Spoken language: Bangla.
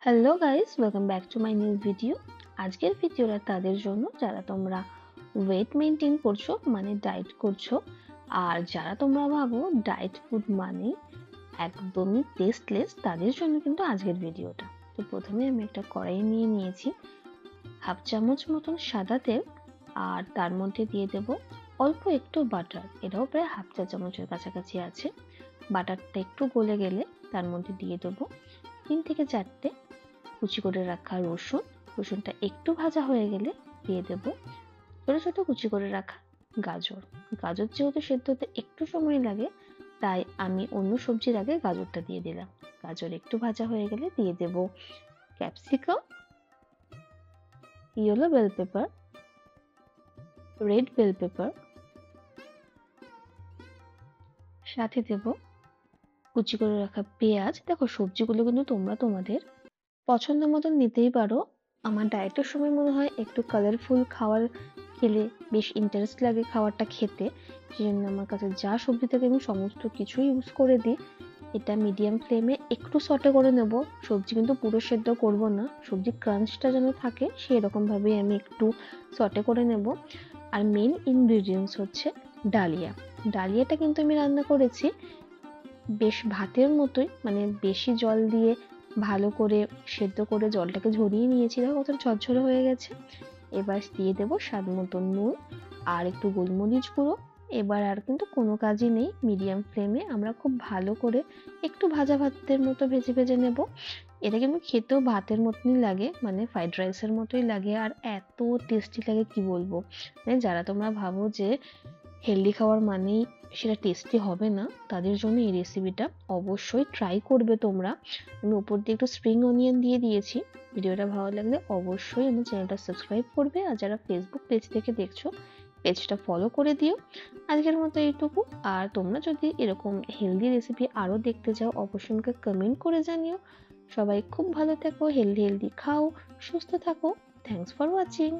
Hello guys, welcome back to my new video. আজকের ভিডিওটা তাদের জন্য যারা তোমরা ওয়েট মেনটেন করছো, মানে ডায়েট করছো, আর যারা তোমরা ভাবো ডায়েট ফুড মানে একদমই টেস্টলেস, তাদের জন্য কিন্তু আজকের ভিডিওটা। তো প্রথমে আমি একটা কড়াই নিয়ে নিয়েছি, হাফ চামচ মতন সাদা তেল, আর তার মধ্যে দিয়ে দেব অল্প একটু বাটার। এটাও প্রায় হাফ চা চামচের কাছাকাছি আছে। বাটারটা একটু গলে গেলে তার মধ্যে দিয়ে দেবো 3 থেকে 4টে কুচি করে রাখা রসুন। রসুনটা একটু ভাজা হয়ে গেলে দিয়ে দেব ছোট ছোট কুচি করে রাখা গাজর। গাজর যেহেতু সেদ্ধ হতে একটু সময় লাগে, তাই আমি অন্য সবজির আগে গাজরটা দিয়ে দিলাম। গাজর একটু ভাজা হয়ে গেলে দিয়ে দেব capsicum, yellow bell pepper, red bell pepper, সাথে দেব কুচি করে রাখা পেঁয়াজ। দেখো, সবজিগুলো কিন্তু তোমরা তোমাদের পছন্দ মতন নিতেই পারো। আমার ডায়েটের সময় মনে হয় একটু কালারফুল খাবার খেলে বেশ ইন্টারেস্ট লাগে খাবারটা খেতে, সেজন্য আমার কাছে যা সবজি থাকে আমি সমস্ত কিছুই ইউজ করে দিই। এটা মিডিয়াম ফ্লেমে একটু সটে করে নেব। সবজি কিন্তু পুরো সেদ্ধ করব না, সবজির ক্রাঞ্চটা যেন থাকে সেই রকম ভাবেই আমি একটু সটে করে নেব। আর মেন ইনগ্রিডিয়েন্টস হচ্ছে ডালিয়া। ডালিয়াটা কিন্তু আমি রান্না করেছি বেশ ভাতের মতোই, মানে বেশি জল দিয়ে ভালো করে সেদ্ধ করে জলটাকে ঝরিয়ে নিয়েছি। দেখো কতটা ঝরঝরে হয়ে গেছে। এবার দিয়ে দেবো স্বাদ মতো নুন আর একটু গোলমরিচ গুঁড়ো। এবার আর কিন্তু কোনো কাজই নেই, মিডিয়াম ফ্লেমে আমরা খুব ভালো করে একটু ভাজা ভাতের মতো ভেজে ভেজে নেব। এটা কিন্তু খেতেও ভাতের মতনই লাগে, মানে ফ্রাইড রাইসের মতোই লাগে, আর এত টেস্টি লাগে কি বলবো। মানে যারা তোমরা ভাবো যে হেলদি খাবার মানেই সেটা টেস্টি হবে না, তাদের জন্য এই রেসিপিটা অবশ্যই ট্রাই করবে তোমরা। আমি উপর দিয়ে একটু স্প্রিং অনিয়ন দিয়ে দিয়েছি। ভিডিওটা ভালো লাগলে অবশ্যই আমার চ্যানেলটা সাবস্ক্রাইব করবে, আর যারা ফেসবুক পেজ থেকে দেখছো পেজটা ফলো করে দিও। আজকের মতো এইটুকু। আর তোমরা যদি এরকম হেলদি রেসিপি আরও দেখতে চাও অবশ্যই আমাকে কমেন্ট করে জানিও। সবাই খুব ভালো থেকো, হেলদি হেলদি খাও, সুস্থ থাকো। Thanks for watching.